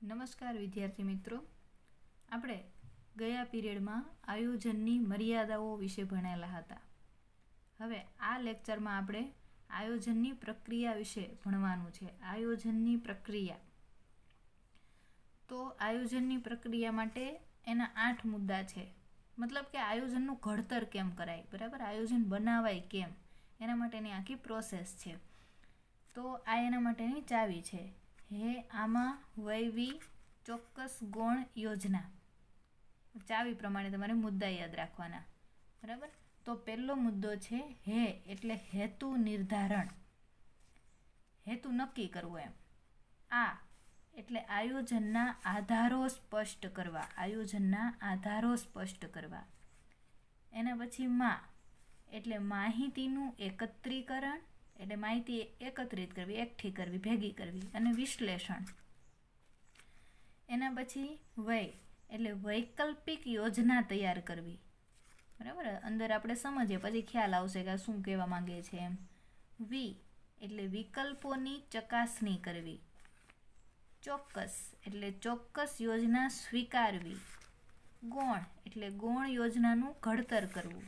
નમસ્કાર વિદ્યાર્થી મિત્રો, આપણે ગયા પીરિયડમાં આયોજનની મર્યાદાઓ વિશે ભણેલા હતા. હવે આ લેક્ચરમાં આપણે આયોજનની પ્રક્રિયા વિશે ભણવાનું છે. આયોજનની પ્રક્રિયા. તો આયોજનની પ્રક્રિયા માટે એના 8 મુદ્દા છે. મતલબ કે આયોજનનું ઘડતર કેમ કરાય, બરાબર, આયોજન બનાવાય કેમ, એના માટેની આખી પ્રોસેસ છે. તો આ એના માટેની ચાવી છે. આમાં વૈવી ચોક્કસ ગૌણ યોજના. ચાવી પ્રમાણે તમારે મુદ્દા યાદ રાખવાના, બરાબર. તો પહેલો મુદ્દો છે એટલે હેતુ નિર્ધારણ, હેતુ નક્કી કરવો એમ. આ એટલે આયોજનના આધારો સ્પષ્ટ કરવા, આયોજનના આધારો સ્પષ્ટ કરવા. એના પછી એટલે માહિતીનું એકત્રીકરણ, એટલે માહિતી એકત્રિત કરવી, એકઠી કરવી, ભેગી કરવી, અને વિશ્લેષણ. એના પછી એટલે વૈકલ્પિક યોજના તૈયાર કરવી, બરાબર. અંદર આપણે સમજીએ પછી ખ્યાલ આવશે કે શું કહેવા માંગે છે એમ. એટલે વિકલ્પોની ચકાસણી કરવી. ચોક્કસ એટલે ચોક્કસ યોજના સ્વીકારવી. ગૌણ એટલે ગૌણ યોજનાનું ઘડતર કરવું.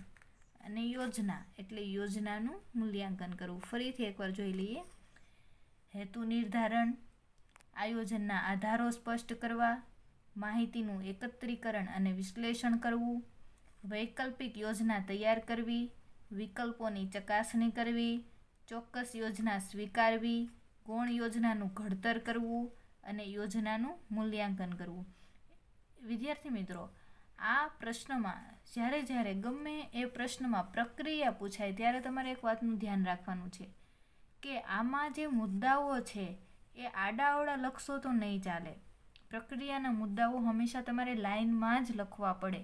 અને યોજના એટલે યોજનાનું મૂલ્યાંકન કરવું. ફરીથી એકવાર જોઈ લઈએ. હેતુ નિર્ધારણ, આયોજનના આધારો સ્પષ્ટ કરવા, માહિતીનું એકત્રીકરણ અને વિશ્લેષણ કરવું, વૈકલ્પિક યોજના તૈયાર કરવી, વિકલ્પોની ચકાસણી કરવી, ચોક્કસ યોજના સ્વીકારવી, ગૌણ યોજનાનું ઘડતર કરવું અને યોજનાનું મૂલ્યાંકન કરવું. વિદ્યાર્થી મિત્રો, આ પ્રશ્નમાં જ્યારે ગમે એ પ્રશ્નમાં પ્રક્રિયા પૂછાય ત્યારે તમારે એક વાતનું ધ્યાન રાખવાનું છે કે આમાં જે મુદ્દાઓ છે એ આડાઅવળા લખશો તો નહીં ચાલે. પ્રક્રિયાના મુદ્દાઓ હંમેશા તમારે લાઇનમાં જ લખવા પડે.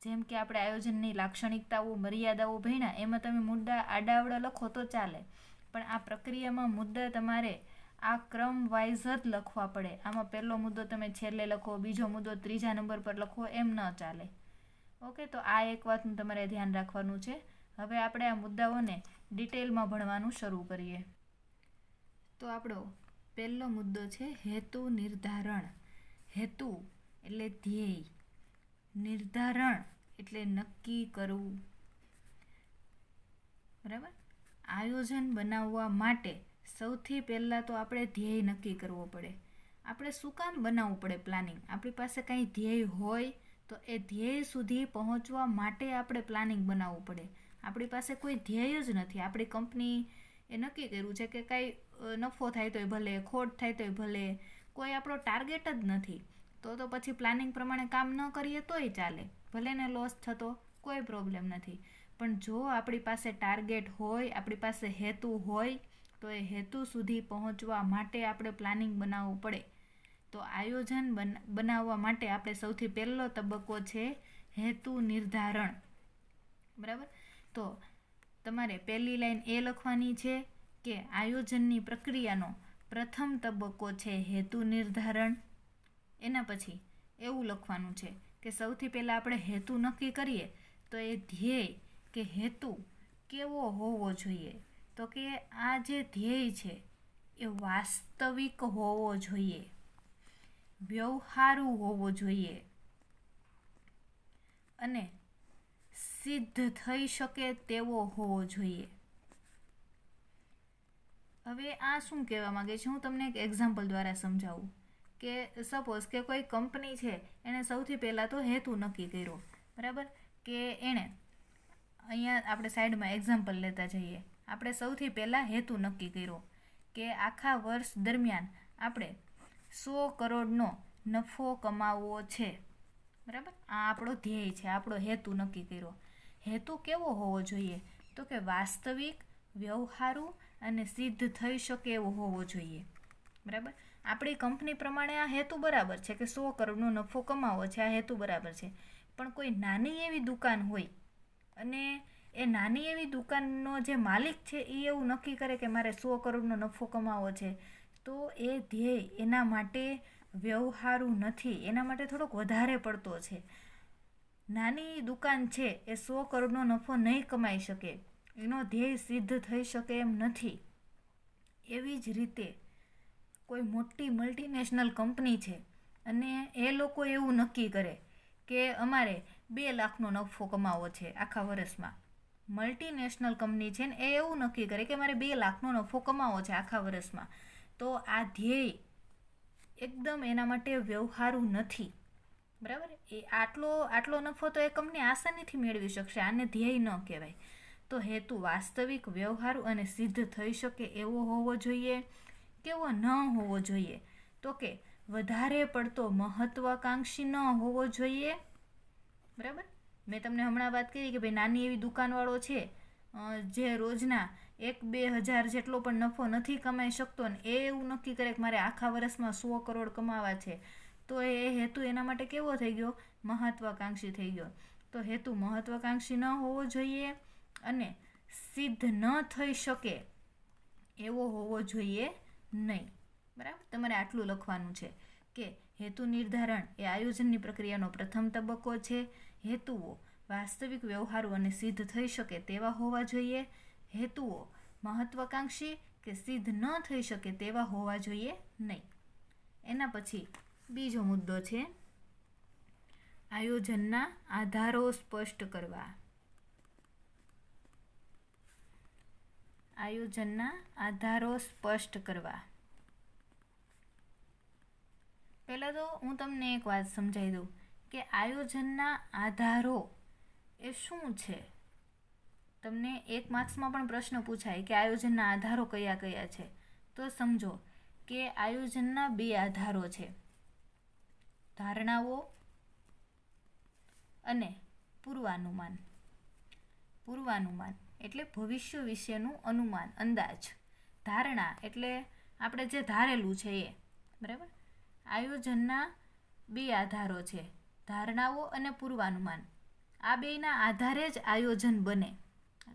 જેમ કે આપણે આયોજનની લાક્ષણિકતાઓ, મર્યાદાઓ ભણ્યા, એમાં તમે મુદ્દા આડાઅવળા લખો તો ચાલે, પણ આ પ્રક્રિયામાં મુદ્દા તમારે આ ક્રમ વાઇઝ જ લખવા પડે. આમાં પહેલો મુદ્દો તમે છેલ્લે લખો, બીજો મુદ્દો ત્રીજા નંબર પર લખો, એમ ન ચાલે. ઓકે, તો આ એક વાતનું તમારે ધ્યાન રાખવાનું છે. હવે આપણે આ મુદ્દાઓને ડિટેલમાં ભણવાનું શરૂ કરીએ. તો આપણો પહેલો મુદ્દો છે હેતુ નિર્ધારણ. હેતુ એટલે ધ્યેય, નિર્ધારણ એટલે નક્કી કરવું, બરાબર. આયોજન બનાવવા માટે સૌથી પહેલાં તો આપણે ધ્યેય નક્કી કરવો પડે. આપણે શું કામ બનાવવું પડે પ્લાનિંગ? આપણી પાસે કંઈ ધ્યેય હોય તો એ ધ્યેય સુધી પહોંચવા માટે આપણે પ્લાનિંગ બનાવવું પડે. આપણી પાસે કોઈ ધ્યેય જ નથી. આપણી કંપની એ નક્કી કર્યું છે કે કાંઈ નફો થાય તોય ભલે, ખોટ થાય તોય ભલે, કોઈ આપણો ટાર્ગેટ જ નથી, તો પછી પ્લાનિંગ પ્રમાણે કામ ન કરીએ તોય ચાલે, ભલે ને લોસ થતો કોઈ પ્રોબ્લેમ નથી. પણ જો આપણી પાસે ટાર્ગેટ હોય, આપણી પાસે હેતુ હોય, તો એ હેતુ સુધી પહોંચવા માટે આપણે પ્લાનિંગ બનાવવું પડે. તો આયોજન બનાવવા માટે આપણે સૌથી પહેલો તબક્કો છે હેતુ નિર્ધારણ, બરાબર. તો તમારે પહેલી લાઈન એ લખવાની છે કે આયોજનની પ્રક્રિયાનો પ્રથમ તબક્કો છે હેતુ નિર્ધારણ. એના પછી એવું લખવાનું છે કે સૌથી પહેલાં આપણે હેતુ નક્કી કરીએ તો એ ધ્યેય કે હેતુ કેવો હોવો જોઈએ? તો કે આ જે ધ્યેય છે એ વાસ્તવિક હોવો જોઈએ, વ્યવહારુ હોવો જોઈએ અને સિદ્ધ થઈ શકે તેવો હોવો જોઈએ. હવે આ શું કહેવા માંગે છે, હું તમને એક એક્ઝામ્પલ દ્વારા સમજાવું. કે સપોઝ કે કોઈ કંપની છે, એણે સૌથી પહેલાં તો હેતુ નક્કી કર્યો, બરાબર. કે એણે અહીંયા આપણે સાઈડમાં એક્ઝામ્પલ લેતા જઈએ. આપણે સૌથી પહેલાં હેતુ નક્કી કર્યો કે આખા વર્ષ દરમિયાન આપણે 100 કરોડનો નફો કમાવવો છે, બરાબર. આ આપણો ધ્યેય છે, આપણો હેતુ નક્કી કર્યો. હેતુ કેવો હોવો જોઈએ? તો કે વાસ્તવિક, વ્યવહારુ અને સિદ્ધ થઈ શકે એવો હોવો જોઈએ, બરાબર. આપણી કંપની પ્રમાણે આ હેતુ બરાબર છે કે 100 કરોડનો નફો કમાવો છે, આ હેતુ બરાબર છે. પણ કોઈ નાની એવી દુકાન હોય અને એ નાની એવી દુકાનનો જે માલિક છે એ એવું નક્કી કરે કે મારે 100 કરોડનો નફો કમાવો છે, તો એ ધ્યેય એના માટે વ્યવહારુ નથી, એના માટે થોડોક વધારે પડતો છે. નાની દુકાન છે એ 100 કરોડનો નફો નહીં કમાઈ શકે, એનો ધ્યેય સિદ્ધ થઈ શકે એમ નથી. એવી જ રીતે કોઈ મોટી મલ્ટીનેશનલ કંપની છે અને એ લોકો એવું નક્કી કરે કે અમારે 2 લાખનો નફો કમાવો છે આખા વર્ષમાં. મલ્ટીનેશનલ કંપની છે ને એ એવું નક્કી કરે કે મારે 2 લાખનો નફો કમાવો છે આખા વર્ષમાં. તો આ ધ્યેય એકદમ એના માટે વ્યવહારુ નથી. બરાબર, એ આટલો નફો તો એ કંપની આસાનીથી મેળવી શકશે, આને ધ્યેય ન કહેવાય. તો હેતુ વાસ્તવિક, વ્યવહારુ અને સિદ્ધ થઈ શકે એવો હોવો જોઈએ. કેવો ન હોવો જોઈએ? તો કે વધારે પડતો મહત્વાકાંક્ષી ન હોવો જોઈએ. બરાબર, મેં તમને હમણાં વાત કરી કે ભાઈ નાની એવી દુકાનવાળો છે જે રોજના 1-2 હજાર જેટલો પણ નફો નથી કમાઈ શકતો ને એ એવું નક્કી કરે કે મારે આખા વર્ષમાં 100 કરોડ કમાવા છે, તો એ હેતુ એના માટે કેવો થઈ ગયો? મહત્વાકાંક્ષી થઈ ગયો. તો હેતુ મહત્વાકાંક્ષી ન હોવો જોઈએ અને સિદ્ધ ન થઈ શકે એવો હોવો જોઈએ નહીં. બરાબર, તમારે આટલું લખવાનું છે કે હેતુ નિર્ધારણ એ આયોજનની પ્રક્રિયાનો પ્રથમ તબક્કો છે. હેતુઓ વાસ્તવિક, વ્યવહારુ અને સિદ્ધ થઈ શકે તેવા હોવા જોઈએ. હેતુઓ મહત્વાકાંક્ષી કે સિદ્ધ ન થઈ શકે તેવા હોવા જોઈએ નહીં. એના પછી બીજો મુદ્દો છે આયોજનના આધારો સ્પષ્ટ કરવા. આયોજનના આધારો સ્પષ્ટ કરવા. પહેલાં તો હું તમને એક વાત સમજાવી દઉં કે આયોજનના આધારો એ શું છે. તમને 1 માર્ક્સમાં પણ પ્રશ્ન પૂછાય કે આયોજનના આધારો કયા કયા છે. તો સમજો કે આયોજનના 2 આધારો છે, ધારણાઓ અને પૂર્વાનુમાન. પૂર્વાનુમાન એટલે ભવિષ્ય વિશેનું અનુમાન, અંદાજ. ધારણા એટલે આપણે જે ધારેલું છે એ. બરાબર, આયોજનના 2 આધારો છે, ધારણાઓ અને પૂર્વાનુમાન. આ બેયના આધારે જ આયોજન બને,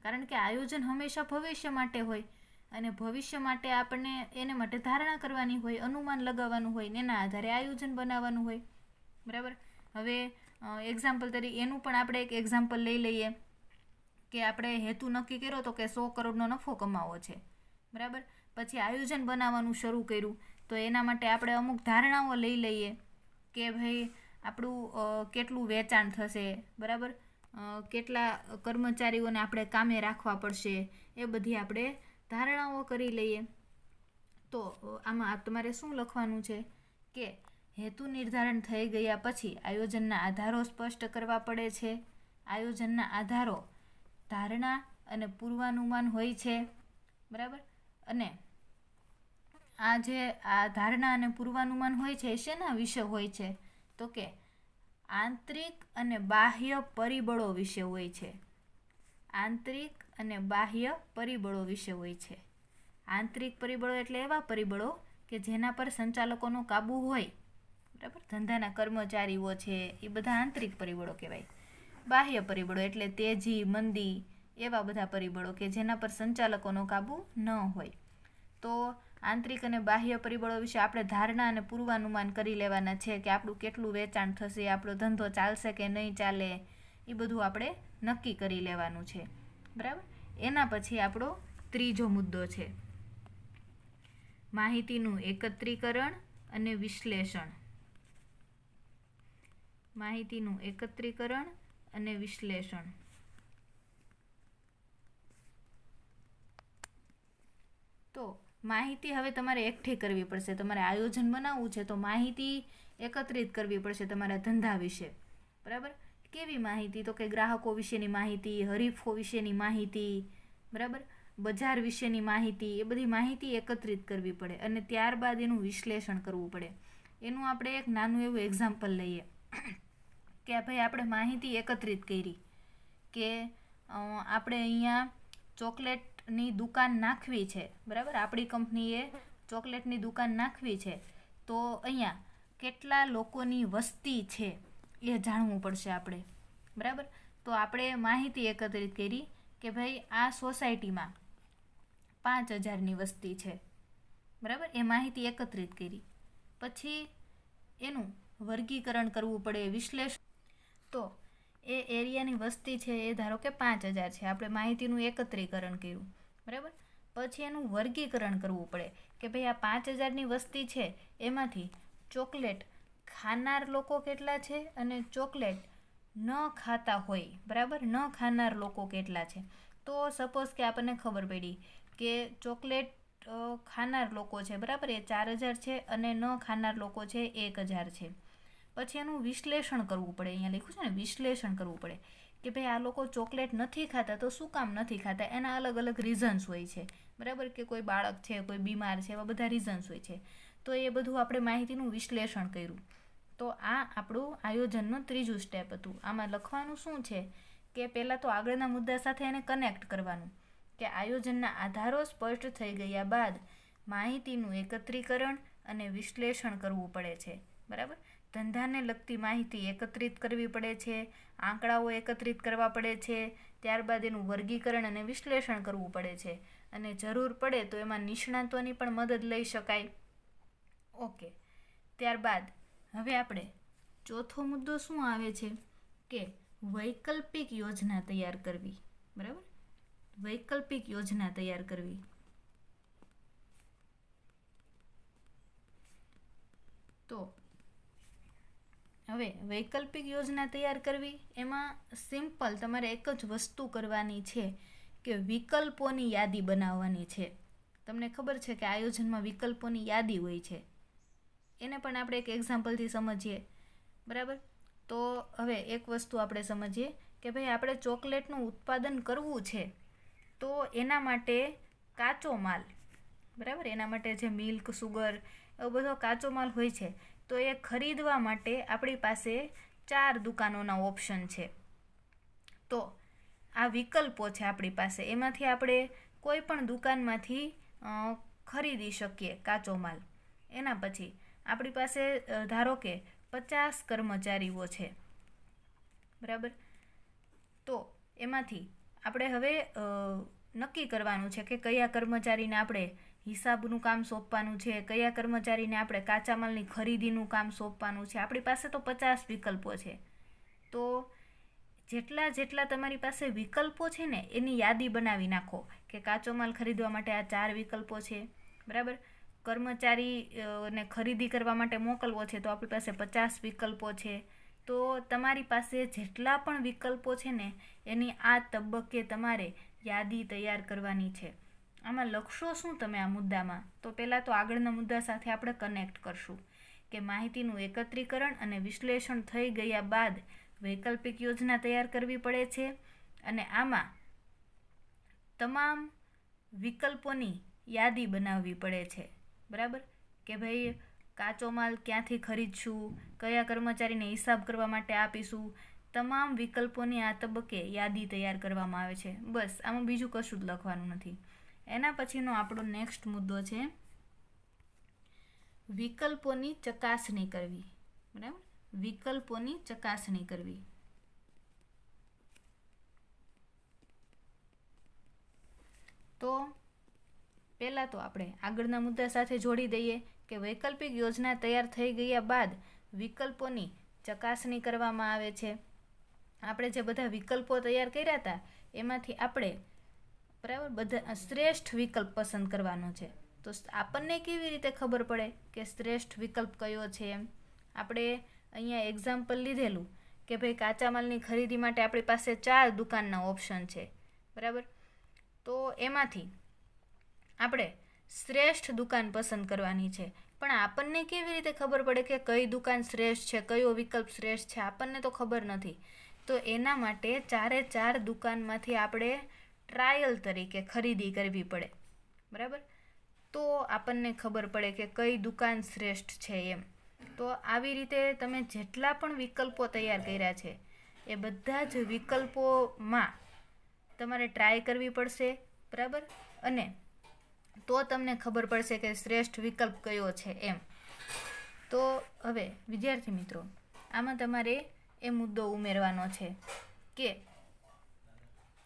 કારણ કે આયોજન હંમેશા ભવિષ્ય માટે હોય અને ભવિષ્ય માટે આપણને એને માટે ધારણા કરવાની હોય, અનુમાન લગાવવાનું હોય, એના આધારે આયોજન બનાવવાનું હોય. બરાબર, હવે એક્ઝામ્પલ તરીકે એનું પણ આપણે એક એક્ઝામ્પલ લઈ લઈએ કે આપણે હેતુ નક્કી કર્યો તો કે 100 કરોડનો નફો કમાવો છે. બરાબર, પછી આયોજન બનાવવાનું શરૂ કર્યું તો એના માટે આપણે અમુક ધારણાઓ લઈ લઈએ કે ભાઈ આપણું કેટલું વેચાણ થશે, બરાબર, કેટલા કર્મચારીઓને આપણે કામે રાખવા પડશે, એ બધી આપણે ધારણાઓ કરી લઈએ. તો આમાં તમારે શું લખવાનું છે કે હેતુ નિર્ધારણ થઈ ગયા પછી આયોજનના આધારો સ્પષ્ટ કરવા પડે છે. આયોજનના આધારો ધારણા અને પૂર્વાનુમાન હોય છે. બરાબર, અને આ ધારણા અને પૂર્વાનુમાન હોય છે એ શેના વિશે હોય છે? તો કે આંતરિક અને બાહ્ય પરિબળો વિશે હોય છે. આંતરિક અને બાહ્ય પરિબળો વિશે હોય છે. આંતરિક પરિબળો એટલે એવા પરિબળો કે જેના પર સંચાલકોનો કાબુ હોય. બરાબર, ધંધાના કર્મચારીઓ છે એ બધા આંતરિક પરિબળો કહેવાય. બાહ્ય પરિબળો એટલે તેજી, મંદી, એવા બધા પરિબળો કે જેના પર સંચાલકોનો કાબુ ન હોય. તો આંતરિક અને બાહ્ય પરિબળો વિશે આપણે ધારણા અને પૂર્વાનુમાન કરી લેવાના છે કે આપણું કેટલું વેચાણ થશે, આપણો ધંધો ચાલશે કે નહીં ચાલે, એ બધું આપણે નક્કી કરી લેવાનું છે. બરાબર, એના પછી આપણો ત્રીજો મુદ્દો છે માહિતીનું એકત્રીકરણ અને વિશ્લેષણ. માહિતીનું એકત્રીકરણ અને વિશ્લેષણ. તો માહિતી હવે તમારે એકઠી કરવી પડશે. તમારે આયોજન બનાવવું છે તો માહિતી એકત્રિત કરવી પડશે તમારા ધંધા વિશે. બરાબર, કેવી માહિતી? તો કે ગ્રાહકો વિશેની માહિતી, હરીફો વિશેની માહિતી, બરાબર, બજાર વિશેની માહિતી, એ બધી માહિતી એકત્રિત કરવી પડે અને ત્યારબાદ એનું વિશ્લેષણ કરવું પડે. એનું આપણે એક નાનું એવું એક્ઝામ્પલ લઈએ કે ભાઈ આપણે માહિતી એકત્રિત કરી કે આપણે અહીંયા ચોકલેટની દુકાન નાખવી છે. બરાબર, આપણી કંપનીએ ચોકલેટની દુકાન નાખવી છે તો અહીંયા કેટલા લોકોની વસ્તી છે એ જાણવું પડશે આપણે. બરાબર, તો આપણે માહિતી એકત્રિત કરી કે ભાઈ આ સોસાયટીમાં 5000ની વસ્તી છે. બરાબર, એ માહિતી એકત્રિત કરી. પછી એનું વર્ગીકરણ કરવું પડે, વિશ્લેષણ. તો એ એરિયાની વસ્તી છે એ ધારો કે 5000 છે, આપણે માહિતીનું એકત્રીકરણ કર્યું. બરાબર, પછી એનું વર્ગીકરણ કરવું પડે કે ભાઈ આ 5000ની વસ્તી છે એમાંથી ચોકલેટ ખાનાર લોકો કેટલા છે અને ચોકલેટ ન ખાતા હોય, બરાબર, ન ખાનાર લોકો કેટલા છે. તો સપોઝ કે આપણને ખબર પડી કે ચોકલેટ ખાનાર લોકો છે, બરાબર, એ 4000 છે અને ન ખાનાર લોકો છે 1000 છે. પછી એનું વિશ્લેષણ કરવું પડે. અહીંયા લખ્યું છે ને, વિશ્લેષણ કરવું પડે કે ભાઈ આ લોકો ચોકલેટ નથી ખાતા તો શું કામ નથી ખાતા. એના અલગ અલગ રીઝન્સ હોય છે, બરાબર, કે કોઈ બાળક છે, કોઈ બીમાર છે, એવા બધા રીઝન્સ હોય છે. તો એ બધું આપણે માહિતીનું વિશ્લેષણ કર્યું. તો આ આપણું આયોજનનું ત્રીજું સ્ટેપ હતું. આમાં લખવાનું શું છે કે પહેલાં તો આગળના મુદ્દા સાથે એને કનેક્ટ કરવાનું, કે આયોજનના આધારો સ્પષ્ટ થઈ ગયા બાદ માહિતીનું એકત્રીકરણ અને વિશ્લેષણ કરવું પડે છે, બરાબર. ધંધાને લગતી માહિતી એકત્રિત કરવી પડે છે, આંકડાઓ એકત્રિત કરવા પડે છે, ત્યારબાદ એનું વર્ગીકરણ અને વિશ્લેષણ કરવું પડે છે, અને જરૂર પડે તો એમાં નિષ્ણાતોની પણ મદદ લઈ શકાય. ઓકે, ત્યારબાદ હવે આપણે ચોથો મુદ્દો શું આવે છે કે વૈકલ્પિક યોજના તૈયાર કરવી, બરાબર, વૈકલ્પિક યોજના તૈયાર કરવી. તો હવે વૈકલ્પિક યોજના તૈયાર કરવી, એમાં સિમ્પલ તમારે એક જ વસ્તુ કરવાની છે કે વિકલ્પોની યાદી બનાવવાની છે. તમને ખબર છે કે આયોજનમાં વિકલ્પોની યાદી હોય છે. એને પણ આપણે એક એક્ઝામ્પલથી સમજીએ, બરાબર. તો હવે એક વસ્તુ આપણે સમજીએ કે ભાઈ આપણે ચોકલેટનું ઉત્પાદન કરવું છે, તો એના માટે કાચો માલ, બરાબર, એના માટે જે મિલ્ક, સુગર, એવો બધો કાચો માલ હોય છે, તો એ ખરીદવા માટે આપણી પાસે 4 દુકાનોના ઓપ્શન છે. તો આ વિકલ્પો છે આપણી પાસે, એમાંથી આપણે કોઈ પણ દુકાનમાંથી ખરીદી શકીએ કાચો માલ. એના પછી આપણી પાસે ધારો કે 50 કર્મચારીઓ છે, બરાબર. તો એમાંથી આપણે હવે નક્કી કરવાનું છે કે કયા કર્મચારીને આપણે હિસાબનું કામ સોંપવાનું છે, કયા કર્મચારીને આપણે કાચા માલની ખરીદીનું કામ સોંપવાનું છે. આપણી પાસે તો 50 વિકલ્પો છે. તો જેટલા તમારી પાસે વિકલ્પો છે ને એની યાદી બનાવી નાખો કે કાચો માલ ખરીદવા માટે આ 4 વિકલ્પો છે, બરાબર. કર્મચારીને ખરીદી કરવા માટે મોકલવો છે તો આપણી પાસે 50 વિકલ્પો છે. તો તમારી પાસે જેટલા પણ વિકલ્પો છે ને એની આ તબક્કે તમારે યાદી તૈયાર કરવાની છે. આમાં લખશો શું તમે આ મુદ્દામાં? તો પહેલાં તો આગળના મુદ્દા સાથે આપણે કનેક્ટ કરશું કે માહિતીનું એકત્રીકરણ અને વિશ્લેષણ થઈ ગયા બાદ વૈકલ્પિક યોજના તૈયાર કરવી પડે છે, અને આમાં તમામ વિકલ્પોની યાદી બનાવવી પડે છે, બરાબર. કે ભાઈ કાચો માલ ક્યાંથી ખરીદશું, કયા કર્મચારીને હિસાબ કરવા માટે આપીશું, તમામ વિકલ્પોની આ તબક્કે યાદી તૈયાર કરવામાં આવે છે. બસ, આમાં બીજું કશું જ લખવાનું નથી. એના પછીનો આપણો નેક્સ્ટ મુદ્દો છે વિકલ્પોની ચકાસણી કરવી, બરાબર, વિકલ્પોની ચકાસણી કરવી. તો પહેલાં તો આપણે આગળના મુદ્દા સાથે જોડી દઈએ કે વૈકલ્પિક યોજના તૈયાર થઈ ગયા બાદ વિકલ્પોની ચકાસણી કરવામાં આવે છે. આપણે જે બધા વિકલ્પો તૈયાર કર્યા હતા એમાંથી આપણે, બરાબર, બધા શ્રેષ્ઠ વિકલ્પ પસંદ કરવાનો છે. તો આપણને કેવી રીતે ખબર પડે કે શ્રેષ્ઠ વિકલ્પ કયો છે? એમ આપણે અહીંયા એક્ઝામ્પલ લીધેલું કે ભાઈ કાચા માલની ખરીદી માટે આપણી પાસે 4 દુકાનના ઓપ્શન છે, બરાબર. તો એમાંથી આપણે શ્રેષ્ઠ દુકાન પસંદ કરવાની છે. પણ આપણને કેવી રીતે ખબર પડે કે કઈ દુકાન શ્રેષ્ઠ છે, કયો વિકલ્પ શ્રેષ્ઠ છે? આપણને તો ખબર નથી. તો એના માટે 4 દુકાનમાંથી આપણે ટ્રાયલ તરીકે ખરીદી કરવી પડે, બરાબર. તો આપણને ખબર પડે કે કઈ દુકાન શ્રેષ્ઠ છે એમ. તો આવી રીતે તમે જેટલા પણ વિકલ્પો તૈયાર કર્યા છે એ બધા જ વિકલ્પોમાં તમારે ટ્રાય કરવી પડશે, બરાબર. અને તો તમને ખબર પડશે કે શ્રેષ્ઠ વિકલ્પ કયો છે એમ. તો હવે વિદ્યાર્થી મિત્રો, આમાં તમારે એ મુદ્દો ઉમેરવાનો છે કે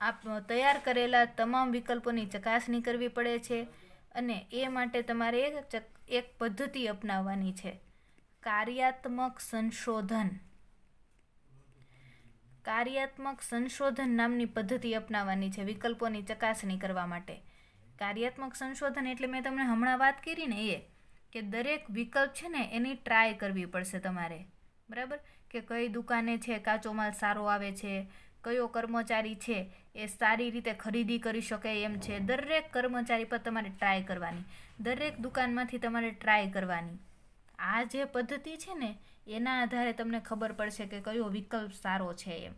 આપ તૈયાર કરેલા તમામ વિકલ્પોની ચકાસણી કરવી પડે છે, અને એ માટે તમારે એક પદ્ધતિ અપનાવવાની છે, કાર્યાત્મક સંશોધન. કાર્યાત્મક સંશોધન નામની પદ્ધતિ અપનાવવાની છે વિકલ્પોની ચકાસણી કરવા માટે. કાર્યાત્મક સંશોધન એટલે મેં તમને હમણાં વાત કરી ને એ, કે દરેક વિકલ્પ છે ને એની ટ્રાય કરવી પડશે તમારે, બરાબર, કે કઈ દુકાને છે કાચો માલ સારો આવે છે, કયો કર્મચારી છે એ સારી રીતે ખરીદી કરી શકે એમ છે. દરેક કર્મચારી પર તમારે ટ્રાય કરવાની, દરેક દુકાનમાંથી તમારે ટ્રાય કરવાની. આ જે પદ્ધતિ છે ને એના આધારે તમને ખબર પડશે કે કયો વિકલ્પ સારો છે એમ.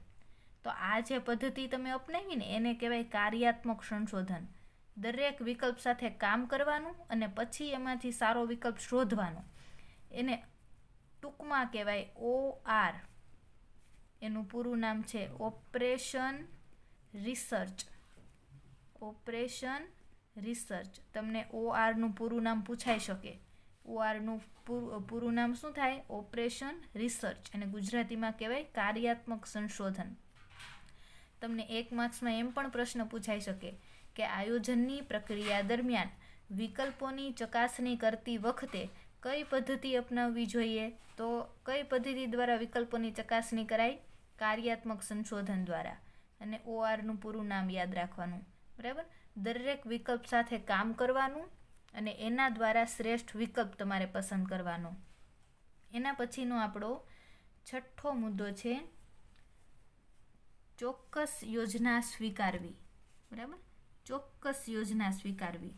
તો આ જે પદ્ધતિ તમે અપનાવી ને એને કહેવાય કાર્યાત્મક સંશોધન. દરેક વિકલ્પ સાથે કામ કરવાનું અને પછી એમાંથી સારો વિકલ્પ શોધવાનો. એને ટૂંકમાં કહેવાય OR. એનું પૂરું નામ છે ઓપરેશન રિસર્ચ. Operation research. તમને ORનું પૂરું નામ પૂછાઈ શકે. ORનું પૂરું નામ શું થાય? Operation research. અને ગુજરાતીમાં કહેવાય કાર્યાત્મક સંશોધન. તમને 1 માર્ક્સમાં એમ પણ પ્રશ્ન પૂછાઈ શકે કે આયોજનની પ્રક્રિયા દરમિયાન વિકલ્પોની ચકાસણી કરતી વખતે કઈ પદ્ધતિ અપનાવવી જોઈએ? તો કઈ પદ્ધતિ દ્વારા વિકલ્પોની ચકાસણી કરાય? કાર્યાત્મક સંશોધન દ્વારા. અને ORનું પૂરું નામ યાદ રાખવાનું, બરાબર. દરેક વિકલ્પ સાથે કામ કરવાનું અને એના દ્વારા શ્રેષ્ઠ વિકલ્પ તમારે પસંદ કરવાનો. એના પછીનો આપણો 6થો મુદ્દો છે ચોક્કસ યોજના સ્વીકારવી, બરાબર. ચોક્કસ યોજના સ્વીકારવી.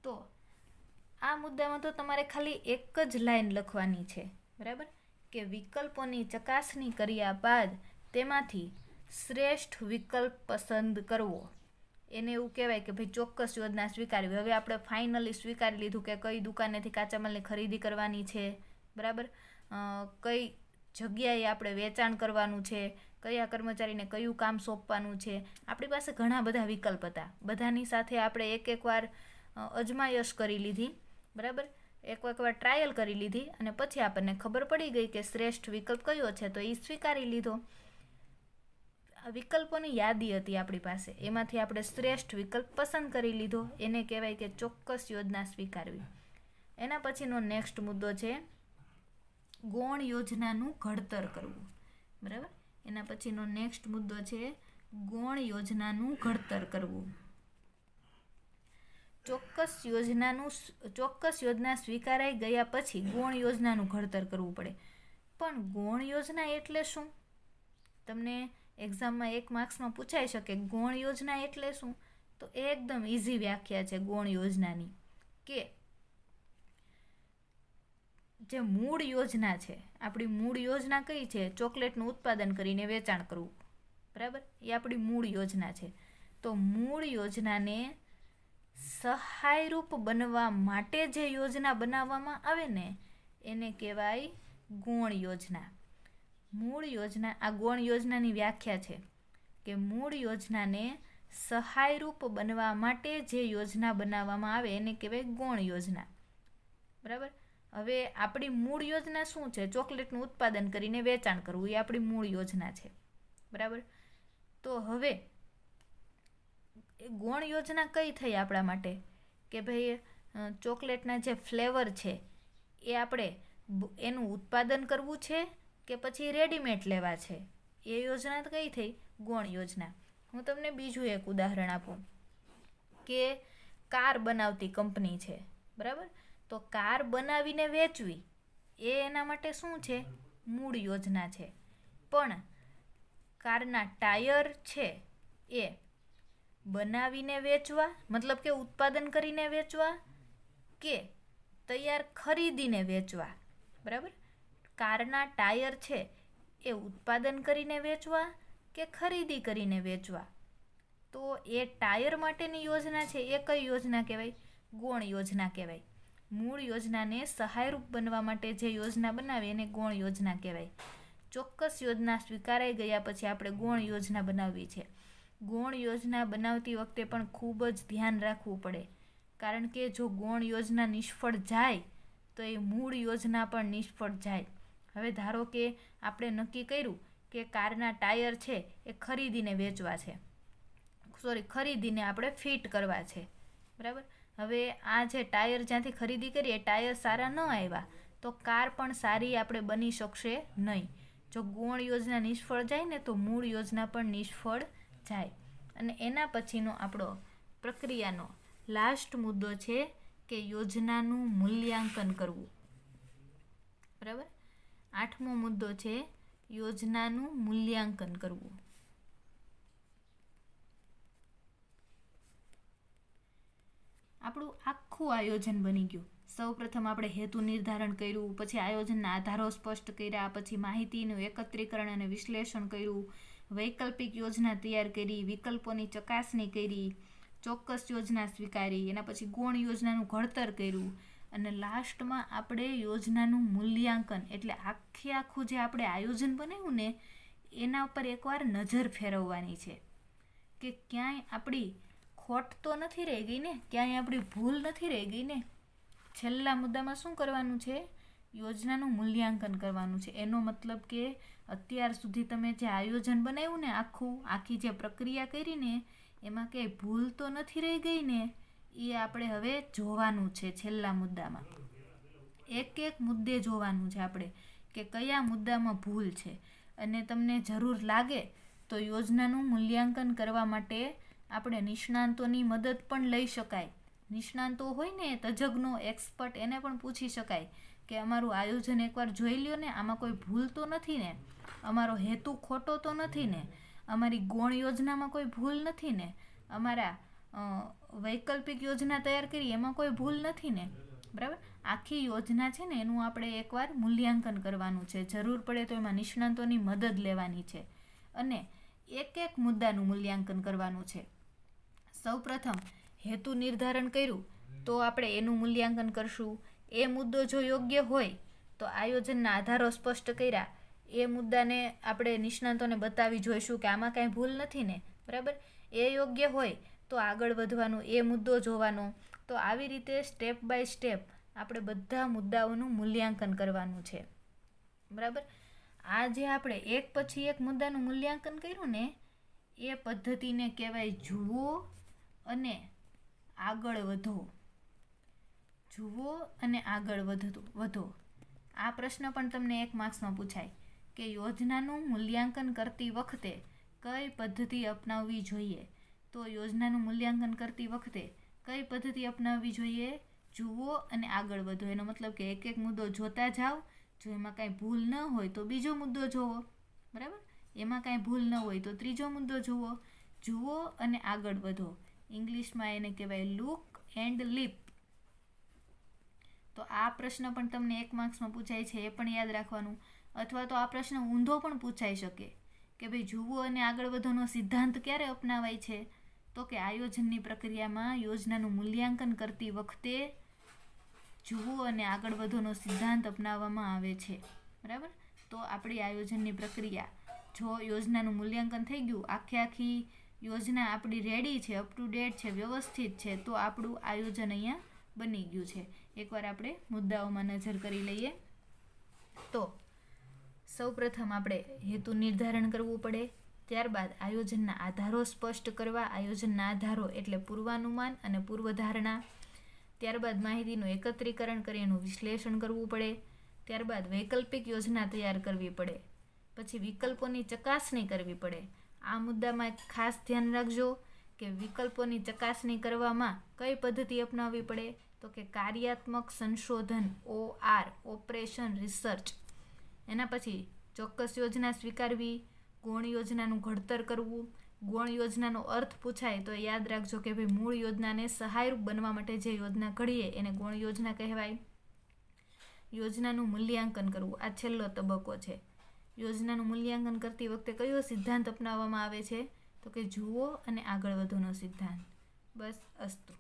તો આ મુદ્દામાં તો તમારે ખાલી એક જ લાઈન લખવાની છે, બરાબર, કે વિકલ્પોની ચકાસણી કર્યા બાદ તેમાંથી શ્રેષ્ઠ વિકલ્પ પસંદ કરવો. એને એવું કહેવાય કે ભાઈ ચોક્કસ યોજના સ્વીકારવી. હવે આપણે ફાઇનલી સ્વીકારી લીધું કે કઈ દુકાનેથી કાચા માલની ખરીદી કરવાની છે, બરાબર, કઈ જગ્યાએ આપણે વેચાણ કરવાનું છે, કયા કર્મચારીને કયું કામ સોંપવાનું છે. આપણી પાસે ઘણા બધા વિકલ્પ હતા. બધાની સાથે આપણે એક વાર અજમાયશ કરી લીધી, બરાબર, એક વાર ટ્રાયલ કરી લીધી અને પછી આપણને ખબર પડી ગઈ કે શ્રેષ્ઠ વિકલ્પ કયો છે તો એ સ્વીકારી લીધો. વિકલ્પોની યાદી હતી આપણી પાસે, એમાંથી આપણે શ્રેષ્ઠ વિકલ્પ પસંદ કરી લીધો. એને કહેવાય કે ચોક્કસ યોજના સ્વીકારવી. એના પછીનો નેક્સ્ટ મુદ્દો છે ગૌણ યોજનાનું ઘડતર કરવું, બરાબર. એના પછીનો નેક્સ્ટ મુદ્દો છે ગૌણ યોજનાનું ઘડતર કરવું. ચોક્કસ યોજના સ્વીકારાઈ ગયા પછી ગૌણ યોજનાનું ઘડતર કરવું પડે. પણ ગૌણ યોજના એટલે શું? તમને એક્ઝામમાં 1 માર્ક્સમાં પૂછાઈ શકે ગૌણ યોજના એટલે શું? તો એકદમ ઇઝી વ્યાખ્યા છે ગૌણ યોજનાની, કે જે મૂળ યોજના છે, આપણી મૂળ યોજના કઈ છે? ચોકલેટનું ઉત્પાદન કરીને વેચાણ કરવું, બરાબર, એ આપણી મૂળ યોજના છે. તો મૂળ યોજનાને સહાયરૂપ બનવા માટે જે યોજના બનાવવામાં આવે ને એને કહેવાય ગૌણ યોજના. મૂળ યોજના, આ ગૌણ યોજનાની વ્યાખ્યા છે કે મૂળ યોજનાને સહાયરૂપ બનવા માટે જે યોજના બનાવવામાં આવે એને કહેવાય ગૌણ યોજના, બરાબર. હવે આપણી મૂળ યોજના શું છે? ચોકલેટનું ઉત્પાદન કરીને વેચાણ કરવું, એ આપણી મૂળ યોજના છે, બરાબર. તો હવે ગૌણ યોજના કઈ થઈ આપણા માટે? કે ભાઈ ચોકલેટના જે ફ્લેવર છે એ આપણે એનું ઉત્પાદન કરવું છે કે પછી રેડીમેડ લેવા છે? એ યોજના કઈ થઈ? ગૌણ યોજના. હું તમને બીજું એક ઉદાહરણ આપું કે કાર બનાવતી કંપની છે, બરાબર. તો કાર બનાવીને વેચવી એ એના માટે શું છે? મૂળ યોજના છે. પણ કારના ટાયર છે એ બનાવીને વેચવા, મતલબ કે ઉત્પાદન કરીને વેચવા કે તૈયાર ખરીદીને વેચવા, બરાબર. કારના ટાયર છે એ ઉત્પાદન કરીને વેચવા કે ખરીદી કરીને વેચવા? તો એ ટાયર માટેની યોજના છે એ કઈ યોજના કહેવાય? ગૌણ યોજના કહેવાય. મૂળ યોજનાને સહાયરૂપ બનવા માટે જે યોજના બનાવે એને ગૌણ યોજના કહેવાય. ચોક્કસ યોજના સ્વીકારાઈ ગયા પછી આપણે ગૌણ યોજના બનાવવી છે. ગૌણ યોજના બનાવતી વખતે પણ ખૂબ જ ધ્યાન રાખવું પડે, કારણ કે જો ગૌણ યોજના નિષ્ફળ જાય તો એ મૂળ યોજના પણ નિષ્ફળ જાય. હવે ધારો કે આપણે નક્કી કર્યું કે કારના ટાયર છે એ ખરીદીને વેચવા છે, ખરીદીને આપણે ફિટ કરવા છે, બરાબર. હવે આ જે ટાયર જ્યાંથી ખરીદી કરીએ ટાયર સારા ન આવ્યા તો કાર પણ સારી આપણે બની શકશે નહીં. જો ગૌણ યોજના નિષ્ફળ જાય ને તો મૂળ યોજના પણ નિષ્ફળ જાય. અને એના પછીનો આપણો પ્રક્રિયાનો લાસ્ટ મુદ્દો છે કે યોજનાનું મૂલ્યાંકન કરવું. બરાબર. 8મો મુદ્દો છે યોજનાનું મૂલ્યાંકન કરવું. આપણું આખું આયોજન બની ગયું. સૌપ્રથમ આપણે હેતુ નિર્ધારણ કર્યું, પછી આયોજનના આધારો સ્પષ્ટ કર્યા, પછી માહિતીનું એકત્રીકરણ અને વિશ્લેષણ કર્યું, વૈકલ્પિક યોજના તૈયાર કરી, વિકલ્પોની ચકાસણી કરી, ચોક્કસ યોજના સ્વીકારી, એના પછી ગૌણ યોજનાનું ઘડતર કર્યું, અને લાસ્ટમાં આપણે યોજનાનું મૂલ્યાંકન એટલે આખું જે આપણે આયોજન બનાવ્યું ને એના ઉપર એકવાર નજર ફેરવવાની છે કે ક્યાંય આપણી ખોટ તો નથી રહી ગઈ ને, ક્યાંય આપણી ભૂલ નથી રહી ગઈ ને. છેલ્લા મુદ્દામાં શું કરવાનું છે? યોજનાનું મૂલ્યાંકન કરવાનું છે. એનો મતલબ કે અત્યાર સુધી તમે જે આયોજન બનાવ્યું ને આખી જે પ્રક્રિયા કરી ને એમાં ક્યાંય ભૂલ તો નથી રહી ગઈ ને, એ આપણે હવે જોવાનું છે. છેલ્લા મુદ્દામાં એક મુદ્દે જોવાનું છે આપણે કે કયા મુદ્દામાં ભૂલ છે. અને તમને જરૂર લાગે તો યોજનાનું મૂલ્યાંકન કરવા માટે આપણે નિષ્ણાંતોની મદદ પણ લઈ શકાય. નિષ્ણાંતો હોય ને, તજજ્ઞો, એક્સપર્ટ, એને પણ પૂછી શકાય કે અમારું આયોજન એકવાર જોઈ લ્યો ને, આમાં કોઈ ભૂલ તો નથી ને, અમારો હેતુ ખોટો તો નથી ને, અમારી ગૌણ યોજનામાં કોઈ ભૂલ નથી ને, અમારા વૈકલ્પિક યોજના તૈયાર કરી એમાં કોઈ ભૂલ નથી ને. બરાબર. આખી યોજના છે ને એનું આપણે એકવાર મૂલ્યાંકન કરવાનું છે. જરૂર પડે તો એમાં નિષ્ણાંતોની મદદ લેવાની છે અને એક મુદ્દાનું મૂલ્યાંકન કરવાનું છે. સૌપ્રથમ હેતુ નિર્ધારણ કર્યું તો આપણે એનું મૂલ્યાંકન કરશું. એ મુદ્દો જો યોગ્ય હોય તો આયોજનના આધારો સ્પષ્ટ કર્યા, એ મુદ્દાને આપણે નિષ્ણાંતોને બતાવી જોઈશું કે આમાં કાંઈ ભૂલ નથી ને. બરાબર. એ યોગ્ય હોય તો આગળ વધવાનું, એ મુદ્દો જોવાનો. તો આવી રીતે સ્ટેપ બાય સ્ટેપ આપણે બધા મુદ્દાઓનું મૂલ્યાંકન કરવાનું છે. બરાબર. આ જે આપણે એક પછી એક મુદ્દાનું મૂલ્યાંકન કર્યું ને એ પદ્ધતિને કહેવાય જુઓ અને આગળ વધો. જુઓ અને આગળ વધો. આ પ્રશ્ન પણ તમને 1 માર્ક્સમાં પૂછાય કે યોજનાનું મૂલ્યાંકન કરતી વખતે કઈ પદ્ધતિ અપનાવવી જોઈએ. તો યોજનાનું મૂલ્યાંકન કરતી વખતે કઈ પદ્ધતિ અપનાવવી જોઈએ? જુઓ અને આગળ વધો. એનો મતલબ કે એક મુદ્દો જોતા જાઓ, જો એમાં કાંઈ ભૂલ ન હોય તો બીજો મુદ્દો જોવો. બરાબર. એમાં કાંઈ ભૂલ ન હોય તો ત્રીજો મુદ્દો જુઓ. જુઓ અને આગળ વધો. ઇંગ્લિશમાં એને કહેવાય લુક એન્ડ લીપ. તો આ પ્રશ્ન પણ તમને 1 માર્ક્સમાં પૂછાય છે, એ પણ યાદ રાખવાનું. અથવા તો આ પ્રશ્ન ઊંધો પણ પૂછાઈ શકે કે ભાઈ જુઓ અને આગળ વધોનો સિદ્ધાંત ક્યારે અપનાવાય છે? તો કે આયોજનની પ્રક્રિયામાં યોજનાનું મૂલ્યાંકન કરતી વખતે જુઓ અને આગળ વધોનો સિદ્ધાંત અપનાવવામાં આવે છે. બરાબર. તો આપણી આયોજનની પ્રક્રિયા, જો યોજનાનું મૂલ્યાંકન થઈ ગયું, આખી યોજના આપણી રેડી છે, અપ ટુ ડેટ છે, વ્યવસ્થિત છે, તો આપણું આયોજન અહીંયા બની ગયું છે. એકવાર આપણે મુદ્દાઓમાં નજર કરી લઈએ. તો સૌપ્રથમ આપણે હેતુ નિર્ધારણ કરવું પડે, ત્યારબાદ આયોજનના આધારો સ્પષ્ટ કરવા. આયોજનના આધારો એટલે પૂર્વાનુમાન અને પૂર્વધારણા. ત્યારબાદ માહિતીનું એકત્રીકરણ કરી એનું વિશ્લેષણ કરવું પડે. ત્યારબાદ વૈકલ્પિક યોજના તૈયાર કરવી પડે. પછી વિકલ્પોની ચકાસણી કરવી પડે. આ મુદ્દામાં ખાસ ધ્યાન રાખજો કે વિકલ્પોની ચકાસણી કરવામાં કઈ પદ્ધતિ અપનાવવી પડે? તો કે કાર્યાત્મક સંશોધન, OR, ઓપરેશન રિસર્ચ. એના પછી ચોક્કસ યોજના સ્વીકારવી, ગૌણ યોજનાનું ઘડતર કરવું. ગૌણ યોજનાનો અર્થ પૂછાય તો યાદ રાખજો કે ભાઈ મૂળ યોજનાને સહાયરૂપ બનવા માટે જે યોજના ઘડીએ એને ગૌણ યોજના કહેવાય. યોજનાનું મૂલ્યાંકન કરવું, આ છેલ્લો તબક્કો છે. યોજનાનું મૂલ્યાંકન કરતી વખતે કયો સિદ્ધાંત અપનાવવામાં આવે છે? તો કે જુઓ અને આગળ વધોનો સિદ્ધાંત. બસ, અસ્તુ.